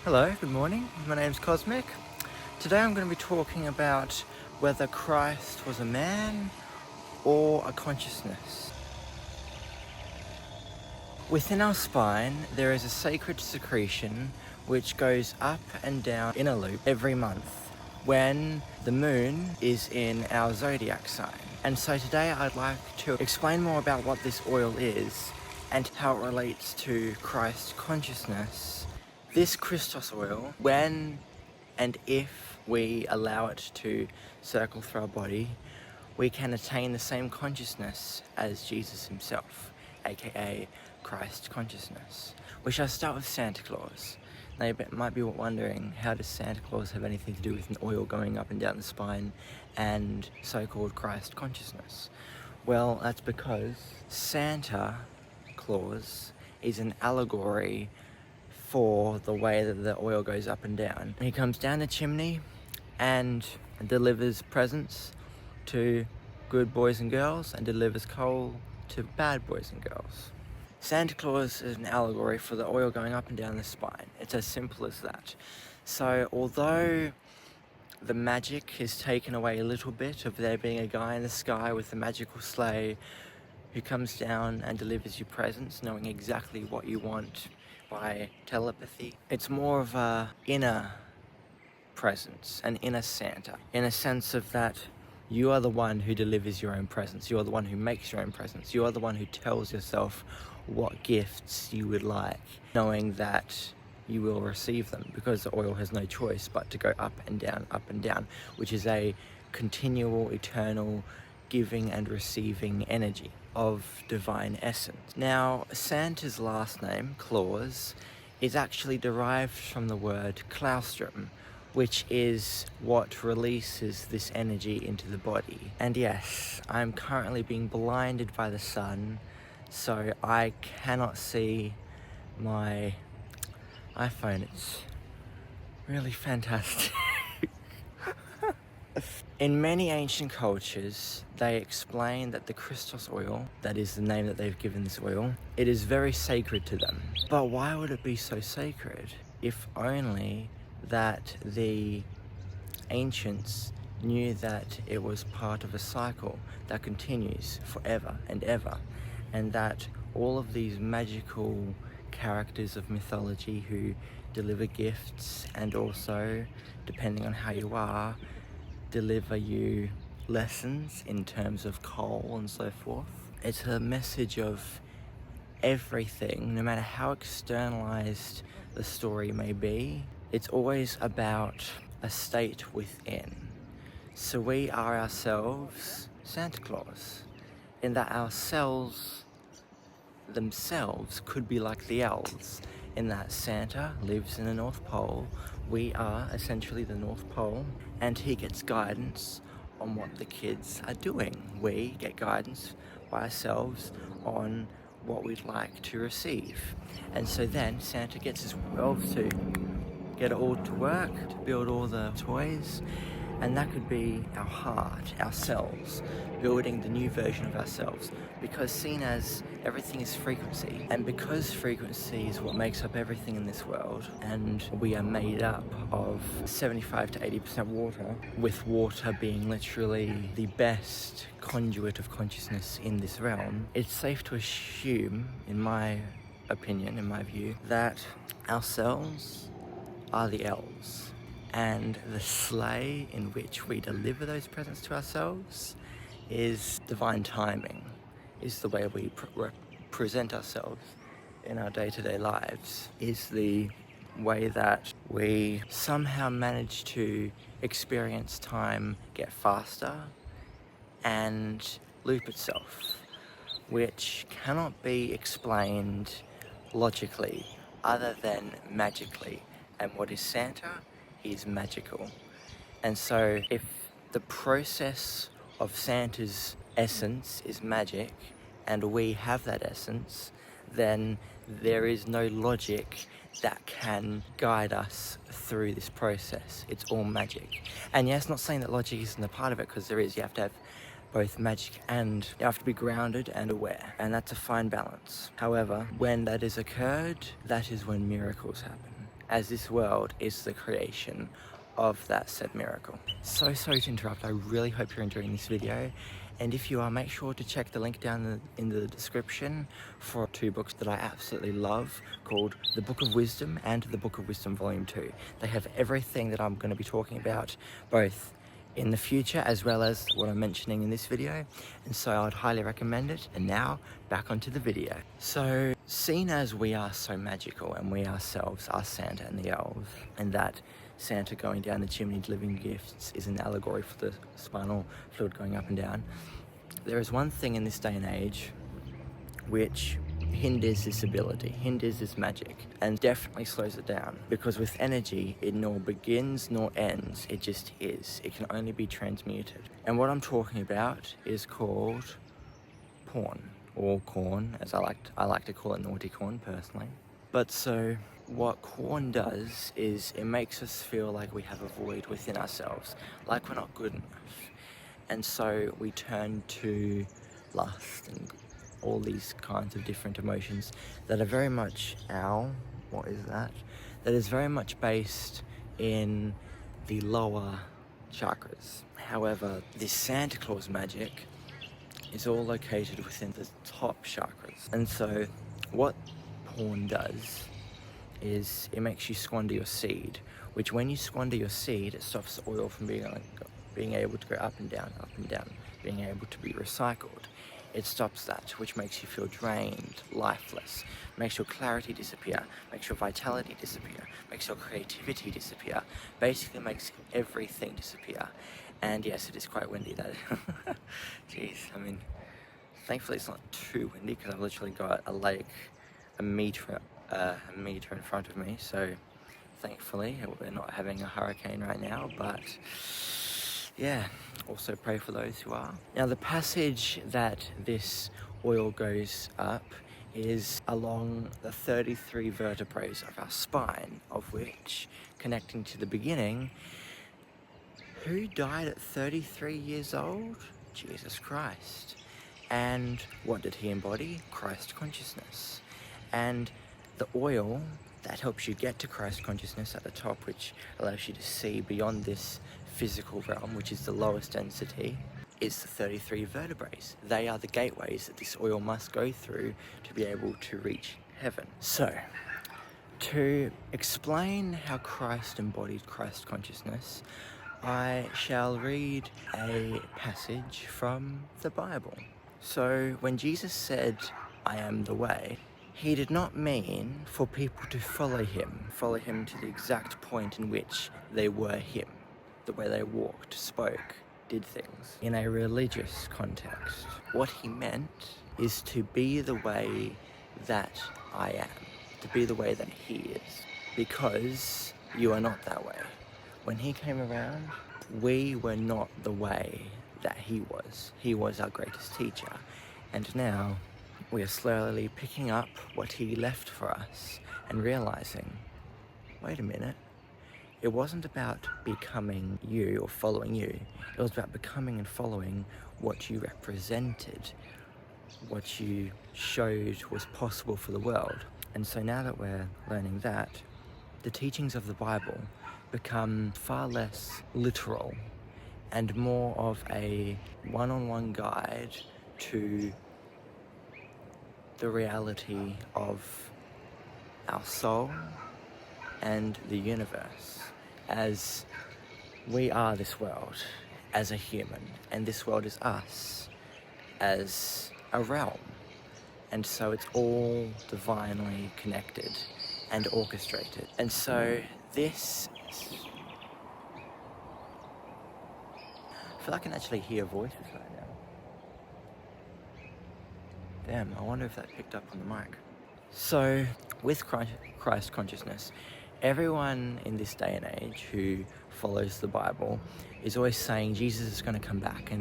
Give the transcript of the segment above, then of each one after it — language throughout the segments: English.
Hello, good morning. My name's Cosmic. Today I'm going to be talking about whether Christ was a man or a consciousness. Within our spine, there is a sacred secretion which goes up and down in a loop every month when the moon is in our zodiac sign. And so today I'd like to explain more about what this oil is and how it relates to Christ consciousness. This Christos oil, when and if we allow it to circle through our body, we can attain the same consciousness as Jesus himself, aka Christ consciousness. We shall start with Santa Claus. Now you might be wondering, how does Santa Claus have anything to do with an oil going up and down the spine and so-called Christ consciousness? Well, that's because Santa Claus is an allegory for the way that the oil goes up and down. He comes down the chimney and delivers presents to good boys and girls and delivers coal to bad boys and girls. Santa Claus is an allegory for the oil going up and down the spine. It's as simple as that. So although the magic is taken away a little bit of there being a guy in the sky with a magical sleigh who comes down and delivers you presents, knowing exactly what you want by telepathy, it's more of a inner presence, an inner Santa, in a sense of that you are the one who delivers your own presents, you are the one who makes your own presents, you are the one who tells yourself what gifts you would like, knowing that you will receive them, because the oil has no choice but to go up and down, which is a continual, eternal giving and receiving energy of divine essence. Now, Santa's last name, Claus, is actually derived from the word claustrum, which is what releases this energy into the body. And yes, I'm currently being blinded by the sun, so I cannot see my iPhone. It's really fantastic. In many ancient cultures, they explain that the Christos oil, that is the name that they've given this oil, it is very sacred to them. But why would it be so sacred? If only that the ancients knew that it was part of a cycle that continues forever and ever, and that all of these magical characters of mythology who deliver gifts and also, depending on how you are, deliver you lessons in terms of coal and so forth. It's a message of everything, no matter how externalized the story may be. It's always about a state within. So we are ourselves Santa Claus, in that our cells themselves could be like the elves, in that Santa lives in the North Pole, we are essentially the North Pole, and he gets guidance on what the kids are doing. We get guidance by ourselves on what we'd like to receive. And so then Santa gets his elves to get it all to work, to build all the toys, and that could be our heart, ourselves, building the new version of ourselves. Because seen as everything is frequency, and because frequency is what makes up everything in this world, and we are made up of 75 to 80% water, with water being literally the best conduit of consciousness in this realm, it's safe to assume, in my opinion, in my view, that ourselves are the elves. And the sleigh in which we deliver those presents to ourselves is divine timing, is the way we present ourselves in our day-to-day lives, is the way that we somehow manage to experience time get faster and loop itself, which cannot be explained logically other than magically. And what is Santa? Is magical. And so if the process of Santa's essence is magic and we have that essence, then there is no logic that can guide us through this process. It's all magic. And yes, not saying that logic isn't a part of it, because there is. You have to have both magic and you have to be grounded and aware, and that's a fine balance. However, when that is occurred, that is when miracles happen. as this world is the creation of that said miracle. So sorry to interrupt. I really hope you're enjoying this video, and if you are, make sure to check the link down in the description for 2 books that I absolutely love, called The Book of Wisdom and The Book of Wisdom Volume 2. They have everything that I'm going to be talking about, both in the future as well as what I'm mentioning in this video, and so I would highly recommend it. And now back onto the video. So, seen as we are so magical, and we ourselves are Santa and the elves, and that Santa going down the chimney delivering gifts is an allegory for the spinal fluid going up and down, there is one thing in this day and age which hinders this ability, hinders this magic, and definitely slows it down. Because with energy, it nor begins nor ends, it just is. It can only be transmuted. And what I'm talking about is called porn, or corn, as I like to call it, naughty corn personally. But so, what corn does is it makes us feel like we have a void within ourselves, like we're not good enough. And so we turn to lust and all these kinds of different emotions that are very much what is that? That is very much based in the lower chakras. However, this Santa Claus magic is all located within the top chakras. And so what porn does is it makes you squander your seed, which when you squander your seed, it stops the oil from being able to go up and down, being able to be recycled. It stops that, which makes you feel drained, lifeless, makes your clarity disappear, makes your vitality disappear, makes your creativity disappear, basically makes everything disappear. And yes, it is quite windy, that. Jeez, I mean, thankfully it's not too windy, because I've literally got a lake a meter in front of me, so thankfully we're not having a hurricane right now, but yeah, also pray for those who are. Now, the passage that this oil goes up is along the 33 vertebrae of our spine, of which, connecting to the beginning, who died at 33 years old? Jesus Christ. And what did he embody? Christ consciousness. And the oil that helps you get to Christ consciousness at the top, which allows you to see beyond this physical realm, which is the lowest density, is the 33 vertebrae. They are the gateways that this oil must go through to be able to reach heaven. So, to explain how Christ embodied Christ consciousness, I shall read a passage from the Bible. So, when Jesus said, "I am the way," he did not mean for people to follow him to the exact point in which they were him, the way they walked, spoke, did things in a religious context. What he meant is to be the way that I am, to be the way that he is, because you are not that way. When he came around, we were not the way that he was. He was our greatest teacher, and now we are slowly picking up what he left for us and realizing, wait a minute, it wasn't about becoming you or following you. It was about becoming and following what you represented, what you showed was possible for the world. And so now that we're learning that, the teachings of the Bible become far less literal and more of a one-on-one guide to the reality of our soul and the universe, as we are this world as a human, and this world is us as a realm. And so it's all divinely connected and orchestrated. And so this, I feel like I can actually hear voices right now. Damn, I wonder if that picked up on the mic. So, with Christ consciousness, everyone in this day and age who follows the Bible is always saying Jesus is going to come back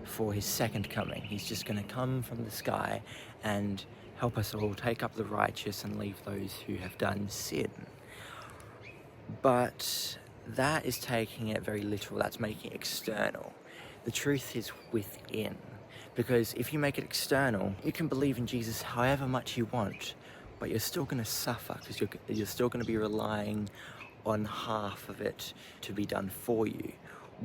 for his second coming. He's just going to come from the sky and help us all take up the righteous and leave those who have done sin. But that is taking it very literal. That's making it external. The truth is within. Because if you make it external, you can believe in Jesus however much you want, but you're still going to suffer because you're still going to be relying on half of it to be done for you.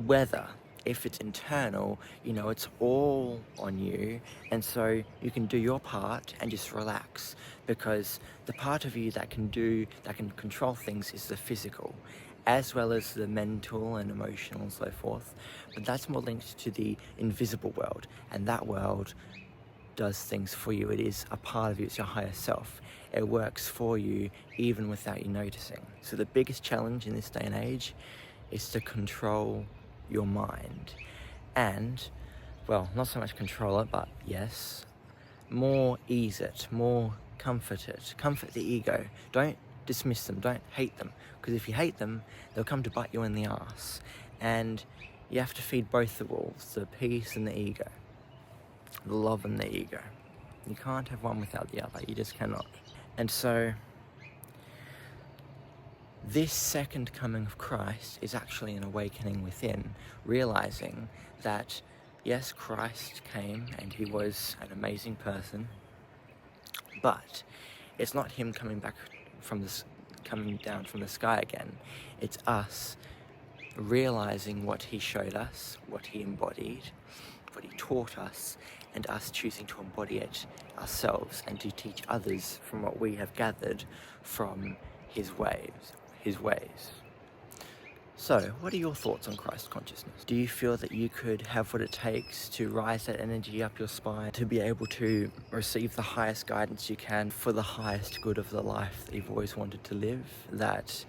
Whether, if it's internal, it's all on you, and so you can do your part and just relax, because the part of you that can control things is the physical, as well as the mental and emotional and so forth. But that's more linked to the invisible world, and that world does things for you. It is a part of you, it's your higher self. It works for you even without you noticing. So the biggest challenge in this day and age is to control your mind. And, well, not so much control it, but yes, more ease it, more comfort it. Comfort the ego. Don't dismiss them, don't hate them. Because if you hate them, they'll come to bite you in the ass. And you have to feed both the wolves, the peace and the ego. The love and the ego. You can't have one without the other, you just cannot. And so, this second coming of Christ is actually an awakening within, realizing that, yes, Christ came and he was an amazing person, but it's not him coming down from the sky again. It's us realizing what he showed us, what he embodied, what he taught us, and us choosing to embody it ourselves and to teach others from what we have gathered from his ways. So, what are your thoughts on Christ consciousness? Do you feel that you could have what it takes to rise that energy up your spine, to be able to receive the highest guidance you can for the highest good of the life that you've always wanted to live? That,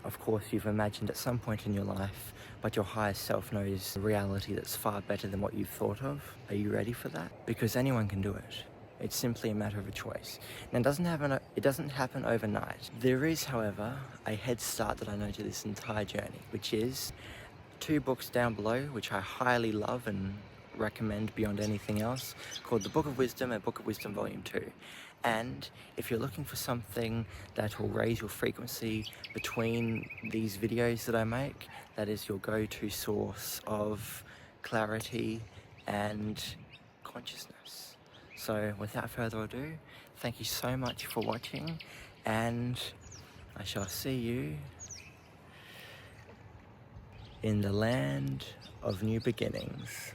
of course, you've imagined at some point in your life, but your higher self knows a reality that's far better than what you've thought of. Are you ready for that? Because anyone can do it. It's simply a matter of a choice. Now, it doesn't happen overnight. There is, however, a head start that I know to this entire journey, which is 2 books down below, which I highly love and recommend beyond anything else, called The Book of Wisdom and Book of Wisdom Volume 2. And if you're looking for something that will raise your frequency between these videos that I make, that is your go-to source of clarity and consciousness. So without further ado, thank you so much for watching, and I shall see you in the land of new beginnings.